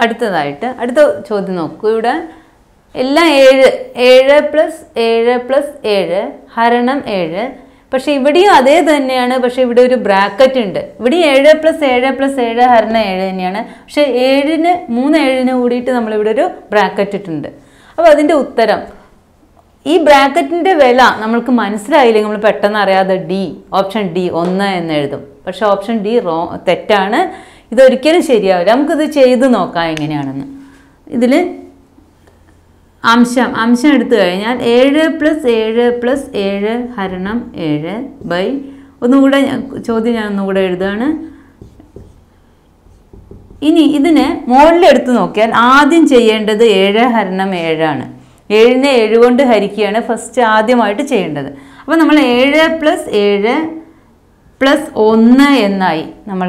അടുത്തതായിട്ട് അടുത്ത ചോദ്യം നോക്കൂ. ഇവിടെ എല്ലാം 7 പ്ലസ് 7 പ്ലസ് 7 ഹരണം 7. പക്ഷെ ഇവിടെയും അതേ തന്നെയാണ്. പക്ഷെ ഇവിടെ ഒരു ബ്രാക്കറ്റ് ഉണ്ട്. ഇവിടെ 7 പ്ലസ് 7 പ്ലസ് 7 ഹരണം 7 തന്നെയാണ്. പക്ഷെ 3 7 കൂടിയിട്ട് നമ്മളിവിടെ ഒരു ബ്രാക്കറ്റ് ഇട്ടുണ്ട്. അപ്പോൾ അതിൻ്റെ ഉത്തരം ഈ ബ്രാക്കറ്റിൻ്റെ വില നമ്മൾക്ക് മനസ്സിലായില്ലെങ്കിൽ നമ്മൾ പെട്ടെന്ന് അറിയാതെ ഓപ്ഷൻ ഡി 1 എന്ന് എഴുതും. പക്ഷെ ഓപ്ഷൻ ഡി തെറ്റാണ്. ഇതൊരിക്കലും ശരിയാവില്ല. നമുക്കിത് ചെയ്ത് നോക്കാം എങ്ങനെയാണെന്ന്. ഇതിൽ അംശം എടുത്തു കഴിഞ്ഞാൽ 7 പ്ലസ് 7 പ്ലസ് 7 ഹരണം 7 ബൈ ഒന്നുകൂടെ ചോദ്യം ഞാൻ ഒന്നുകൂടെ എഴുതുകയാണ്. ഇനി ഇതിനെ മുകളിലെടുത്ത് നോക്കിയാൽ ആദ്യം ചെയ്യേണ്ടത് 7 ഹരണം 7 ആണ്. 7നെ 7 കൊണ്ട് ഹരിക്കുകയാണ് ഫസ്റ്റ് ആദ്യമായിട്ട് ചെയ്യേണ്ടത്. അപ്പോൾ നമ്മൾ 7 പ്ലസ് 7 പ്ലസ് 1 എന്നായി നമ്മൾ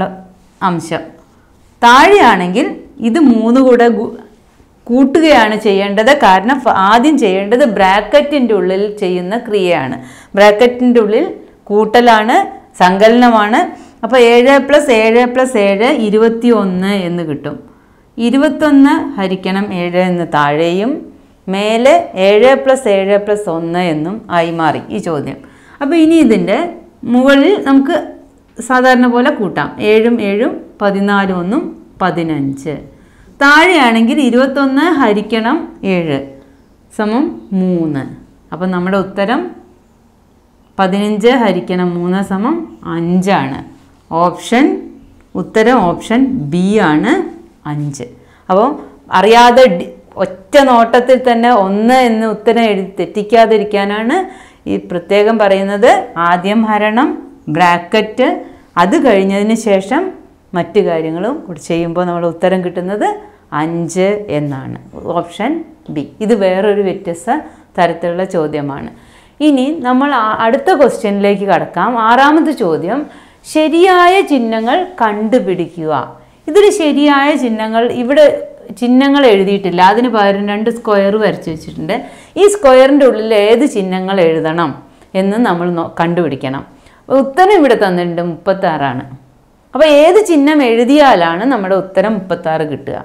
അംശം. താഴെയാണെങ്കിൽ ഇത് 3 കൂടെ കൂട്ടുകയാണ് ചെയ്യേണ്ടത്. കാരണം ആദ്യം ചെയ്യേണ്ടത് ബ്രാക്കറ്റിൻ്റെ ഉള്ളിൽ ചെയ്യുന്ന ക്രിയയാണ്. ബ്രാക്കറ്റിൻ്റെ ഉള്ളിൽ കൂട്ടലാണ്, സങ്കലനമാണ്. അപ്പോൾ 7 പ്ലസ് 7 പ്ലസ് 7 21 എന്ന് കിട്ടും. 21 ഹരിക്കണം 7 എന്ന് താഴെയും മേലെ 7 പ്ലസ് 7 പ്ലസ് 1 എന്നും ആയി മാറി ഈ ചോദ്യം. അപ്പോൾ ഇനി ഇതിൻ്റെ മുകളിൽ നമുക്ക് സാധാരണ പോലെ കൂട്ടാം. 7 7 14 1 15. താഴെയാണെങ്കിൽ 21 ഹരിക്കണം 7 സമം 3. അപ്പം നമ്മുടെ ഉത്തരം 15 ഹരിക്കണം 3 സമം 5 ആണ്. ഉത്തരം ഓപ്ഷൻ ബി ആണ് 5. അപ്പോൾ അറിയാതെ ഒറ്റ നോട്ടത്തിൽ തന്നെ 1 എന്ന് ഉത്തരം എഴുതി തെറ്റിക്കാതിരിക്കാനാണ് ഈ പ്രത്യേകം പറയുന്നത്. ആദ്യം ഹരണം, ബ്രാക്കറ്റ്, അത് കഴിഞ്ഞതിന് ശേഷം മറ്റു കാര്യങ്ങളും കൂടി ചെയ്യുമ്പോൾ നമ്മൾ ഉത്തരം കിട്ടുന്നത് 5 എന്നാണ്. Option B. ഇത് വേറൊരു വ്യത്യസ്ത തരത്തിലുള്ള ചോദ്യമാണ്. ഇനി നമ്മൾ അടുത്ത ക്വസ്റ്റ്യനിലേക്ക് കടക്കാം. 6ാമത്തെ ചോദ്യം, ശരിയായ ചിഹ്നങ്ങൾ കണ്ടുപിടിക്കുക. ഇതിൽ ശരിയായ ചിഹ്നങ്ങൾ ഇവിടെ ചിഹ്നങ്ങൾ എഴുതിയിട്ടില്ല. അതിന് പകരം 2 സ്ക്വയർ വരച്ച് വെച്ചിട്ടുണ്ട്. ഈ സ്ക്വയറിൻ്റെ ഉള്ളിൽ ഏത് ചിഹ്നങ്ങൾ എഴുതണം എന്ന് നമ്മൾ കണ്ടുപിടിക്കണം. ഉത്തരം ഇവിടെ തന്നിട്ടുണ്ട് 36 ആണ്. അപ്പോൾ ഏത് ചിഹ്നം എഴുതിയാലാണ് നമ്മുടെ ഉത്തരം 36 കിട്ടുക?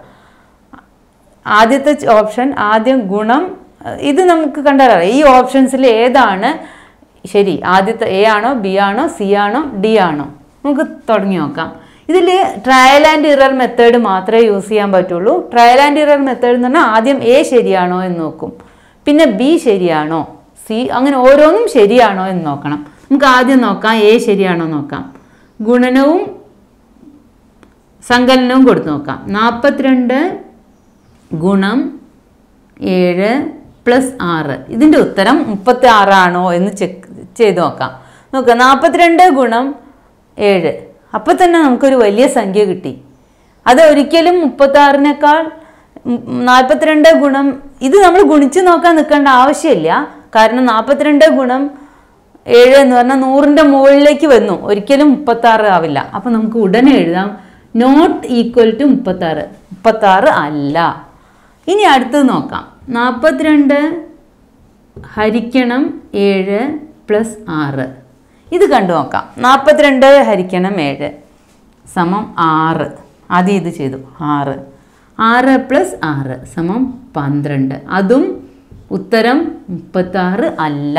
ആദ്യത്തെ ഓപ്ഷൻ ആദ്യം ഗുണം. ഇത് നമുക്ക് കണ്ടാൽ ഈ ഓപ്ഷൻസിൽ ഏതാണ് ശരി? ആദ്യത്തെ എ ആണോ, ബി ആണോ, സി ആണോ, ഡി ആണോ? നമുക്ക് തുടങ്ങി നോക്കാം. ഇതിൽ ട്രയൽ ആൻഡ് ഇറർ മെത്തേഡ് മാത്രമേ യൂസ് ചെയ്യാൻ പറ്റുള്ളൂ. ട്രയൽ ആൻഡ് ഇറർ മെത്തേഡ് എന്ന് പറഞ്ഞാൽ ആദ്യം എ ശരിയാണോ എന്ന് നോക്കും, പിന്നെ ബി ശരിയാണോ, സി, അങ്ങനെ ഓരോന്നും ശരിയാണോ എന്ന് നോക്കണം. നമുക്ക് ആദ്യം നോക്കാം എ ശരിയാണോ നോക്കാം. ഗുണനവും സങ്കലനവും കൊടുത്ത് നോക്കാം. 42 ഗുണം 7 പ്ലസ് 6. ഇതിൻ്റെ ഉത്തരം 36 ആണോ എന്ന് ചെക്ക് ചെയ്ത് നോക്കാം. നോക്കാം 42 ഗുണം 7. അപ്പോൾ തന്നെ നമുക്കൊരു വലിയ സംഖ്യ കിട്ടി. അത് ഒരിക്കലും 36-നേക്കാൾ 42 ഗുണം ഇത് നമ്മൾ ഗുണിച്ച് നോക്കാൻ നിൽക്കേണ്ട ആവശ്യമില്ല. കാരണം 42 ഗുണം 7 എന്ന് പറഞ്ഞാൽ 100ൻ്റെ മുകളിലേക്ക് വന്നു. ഒരിക്കലും 36 ആവില്ല. അപ്പോൾ നമുക്ക് ഉടനെ എഴുതാം നോട്ട് ഈക്വൽ ടു 36 അല്ല. ഇനി അടുത്തത് നോക്കാം. 42 ഹരിക്കണം 7 പ്ലസ് 6. ഇത് കണ്ടു നോക്കാം. 42 ഹരിക്കണം 7 സമം 6. ആദ്യം ഇത് ചെയ്തു. 6 പ്ലസ് 6 സമം 12. അതും ഉത്തരം 36 അല്ല.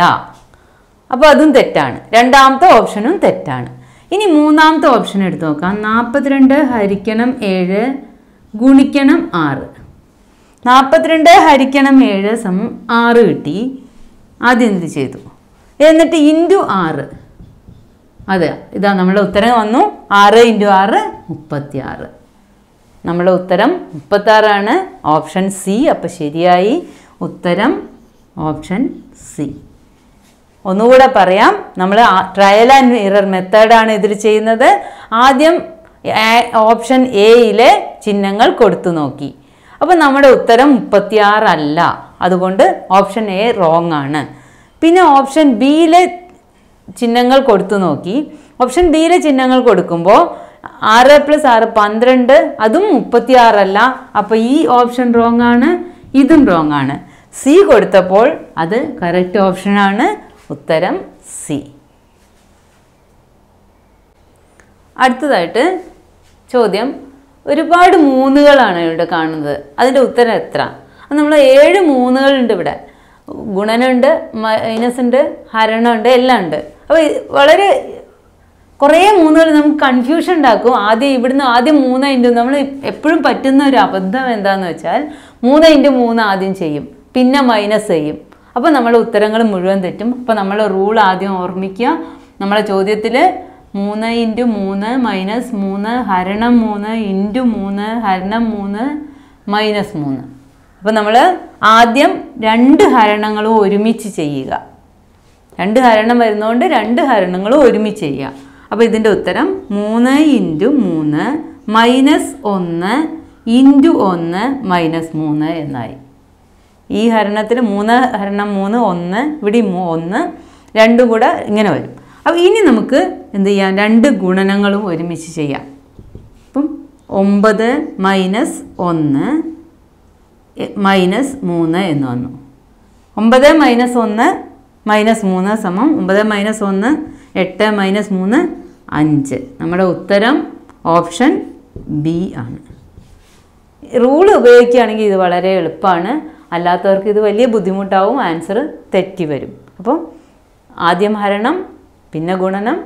അപ്പോൾ അതും തെറ്റാണ്. രണ്ടാമത്തെ ഓപ്ഷനും തെറ്റാണ്. ഇനി മൂന്നാമത്തെ ഓപ്ഷൻ എടുത്ത് നോക്കാം. 42 ഹരിക്കണം 7 ഗുണിക്കണം 6. 42 ഹരിക്കണം 7 സമം 6 കിട്ടി. ആദ്യം എന്ത് ചെയ്തു? എന്നിട്ട് ഇൻറ്റു 6. അതെ, ഇതാ നമ്മുടെ ഉത്തരം വന്നു. 6 × 6 36. നമ്മുടെ ഉത്തരം 36 ആണ്. Option C. അപ്പോൾ ശരിയായി. ഉത്തരം ഓപ്ഷൻ സി. ഒന്നുകൂടെ പറയാം. നമ്മൾ ട്രയൽ ആൻഡ് ഇറർ മെത്തേഡാണ് ഇതിൽ ചെയ്യുന്നത്. ആദ്യം ഓപ്ഷൻ എയിലെ ചിഹ്നങ്ങൾ കൊടുത്തു നോക്കി. അപ്പോൾ നമ്മുടെ ഉത്തരം 36 അല്ല. അതുകൊണ്ട് ഓപ്ഷൻ എ റോങ് ആണ്. പിന്നെ ഓപ്ഷൻ ബിയിലെ ചിഹ്നങ്ങൾ കൊടുത്തു നോക്കി. ഓപ്ഷൻ ബിയിലെ ചിഹ്നങ്ങൾ കൊടുക്കുമ്പോൾ 6 പ്ലസ് 6 12. അതും 36 അല്ല. അപ്പോൾ ഈ ഓപ്ഷൻ റോങ് ആണ്. ഇതും റോങ് ആണ്. സി കൊടുത്തപ്പോൾ അത് കറക്റ്റ് ഓപ്ഷനാണ്. ഉത്തരം സി. അടുത്തതായിട്ട് ചോദ്യം ഒരുപാട് മൂന്നുകളാണ് ഇവിടെ കാണുന്നത്. അതിൻ്റെ ഉത്തരം എത്ര? അപ്പം നമ്മൾ 7 മൂന്നുകളുണ്ട് ഇവിടെ. ഗുണനമുണ്ട്, മൈനസ് ഉണ്ട്, ഹരണമുണ്ട്, എല്ലാം ഉണ്ട്. അപ്പോൾ വളരെ കുറേ മൂന്നുകൾ നമുക്ക് കൺഫ്യൂഷൻ ഉണ്ടാക്കും. ഇവിടുന്ന് ആദ്യം 3 നമ്മൾ എപ്പോഴും പറ്റുന്ന ഒരു അബദ്ധം എന്താണെന്ന് വെച്ചാൽ 3 ആദ്യം ചെയ്യും, പിന്നെ മൈനസ് ചെയ്യും. അപ്പോൾ നമ്മുടെ ഉത്തരങ്ങൾ മുഴുവൻ തെറ്റും. അപ്പോൾ നമ്മൾ റൂൾ ആദ്യം ഓർമ്മിക്കുക. നമ്മളെ ചോദ്യത്തിൽ 3 × 3 - 3 ഹരണം 3 × 3 ഹരണം 3 - 3. അപ്പോൾ നമ്മൾ ആദ്യം 2 ഹരണങ്ങളും ഒരുമിച്ച് ചെയ്യുക. 2 ഹരണം വരുന്നതുകൊണ്ട് 2 ഹരണങ്ങളും ഒരുമിച്ച് ചെയ്യുക. അപ്പോൾ ഇതിൻ്റെ ഉത്തരം 3 × 3 - 1 × 1 - 3 എന്നായി. ഈ ഹരണത്തിൽ 3 ഹരണം 3 1, ഇവിടെ 1, 2 കൂടെ ഇങ്ങനെ വരും. അപ്പോൾ ഇനി നമുക്ക് എന്ത് ചെയ്യാം? 2 ഗുണനങ്ങളും ഒരുമിച്ച് ചെയ്യാം. അപ്പം 9 - 1 - 3 എന്ന് വന്നു. 9 - 1 - 3 സമം 9 - 1 8 - 3 5. നമ്മുടെ ഉത്തരം ഓപ്ഷൻ ബി ആണ്. റൂൾ ഉപയോഗിക്കുകയാണെങ്കിൽ ഇത് വളരെ എളുപ്പമാണ്. അല്ലാത്തവർക്ക് ഇത് വലിയ ബുദ്ധിമുട്ടാവും, ആൻസർ തെറ്റി വരും. അപ്പം ആദ്യം ഹരണം, പിന്നെ ഗുണനം,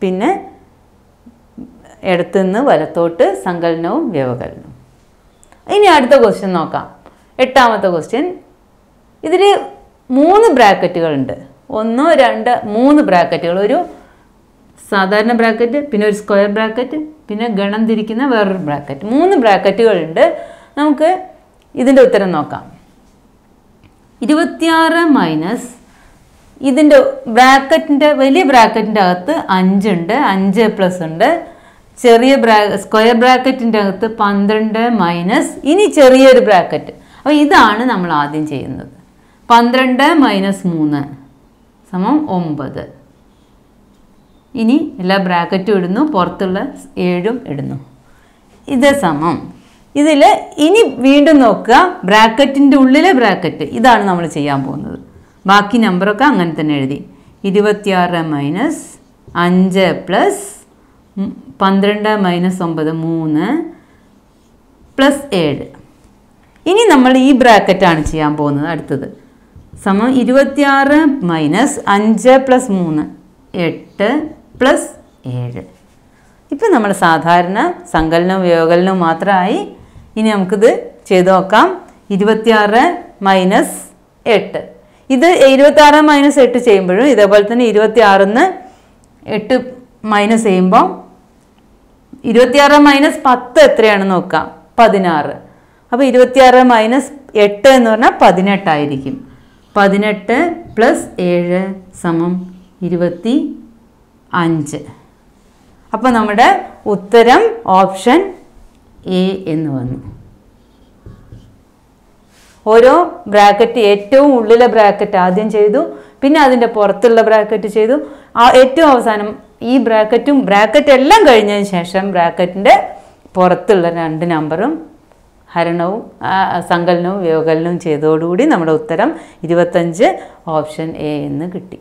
പിന്നെ ഇടത്തുനിന്ന് വലത്തോട്ട് സങ്കലനവും വ്യവകലനവും. ഇനി അടുത്ത ക്വസ്റ്റ്യൻ നോക്കാം. 8ാമത്തെ ക്വസ്റ്റ്യൻ. ഇതിൽ 3 ബ്രാക്കറ്റുകളുണ്ട്. 1 2 3 ബ്രാക്കറ്റുകൾ. ഒരു സാധാരണ ബ്രാക്കറ്റ്, പിന്നെ ഒരു സ്ക്വയർ ബ്രാക്കറ്റ്, പിന്നെ ഗണം തിരിക്കുന്ന വേറൊരു ബ്രാക്കറ്റ്. 3 ബ്രാക്കറ്റുകളുണ്ട്. നമുക്ക് ഇതിൻ്റെ ഉത്തരം നോക്കാം. 26 - ഇതിൻ്റെ ബ്രാക്കറ്റിൻ്റെ വലിയ ബ്രാക്കറ്റിൻ്റെ അകത്ത് 5 ഉണ്ട്, 5+ ഉണ്ട്. ചെറിയ സ്ക്വയർ ബ്രാക്കറ്റിൻ്റെ അകത്ത് 12 - ഇനി ചെറിയൊരു ബ്രാക്കറ്റ്. അപ്പോൾ ഇതാണ് നമ്മൾ ആദ്യം ചെയ്യുന്നത്. 12 - 3 സമം 9. ഇനി എല്ലാ ബ്രാക്കറ്റും ഇടുന്നു, പുറത്തുള്ള 7ഉം ഇടുന്നു. ഇത് സമം. ഇതിൽ ഇനി വീണ്ടും നോക്കുക, ബ്രാക്കറ്റിൻ്റെ ഉള്ളിലെ ബ്രാക്കറ്റ് ഇതാണ് നമ്മൾ ചെയ്യാൻ പോകുന്നത്. ബാക്കി നമ്പറൊക്കെ അങ്ങനെ തന്നെ എഴുതി. 26 - 5 + 12 - 9 3 + 7. ഇനി നമ്മൾ ഈ ബ്രാക്കറ്റാണ് ചെയ്യാൻ പോകുന്നത്. അടുത്തത് സമം 26 - 5 + 3 8 + 7. ഇപ്പം നമ്മൾ സാധാരണ സങ്കലനവും വ്യവകലനവും മാത്രമായി. ഇനി നമുക്കിത് ചെയ്ത് നോക്കാം. 26 - 8. ഇത് 26 - 8 ചെയ്യുമ്പോഴും ഇതേപോലെ തന്നെ 26 8 മൈനസ് ചെയ്യുമ്പോൾ 26 - 10 എത്രയാണെന്ന് നോക്കാം. 16. അപ്പോൾ 26 - 8 എന്ന് പറഞ്ഞാൽ 18 ആയിരിക്കും. 18 + 7 സമം 25. അപ്പോൾ നമ്മുടെ ഉത്തരം ഓപ്ഷൻ എ എന്ന് വന്നു. ഓരോ ബ്രാക്കറ്റ്, ഏറ്റവും ഉള്ളിലെ ബ്രാക്കറ്റ് ആദ്യം ചെയ്തു, പിന്നെ അതിൻ്റെ പുറത്തുള്ള ബ്രാക്കറ്റ് ചെയ്തു. ഏറ്റവും അവസാനം ഈ ബ്രാക്കറ്റ് എല്ലാം കഴിഞ്ഞതിന് ശേഷം ബ്രാക്കറ്റിൻ്റെ പുറത്തുള്ള 2 നമ്പറും ഹരണവും സങ്കലനവും വ്യവകലനവും ചെയ്തതോടുകൂടി നമ്മുടെ ഉത്തരം 25 ഓപ്ഷൻ എ എന്ന് കിട്ടി.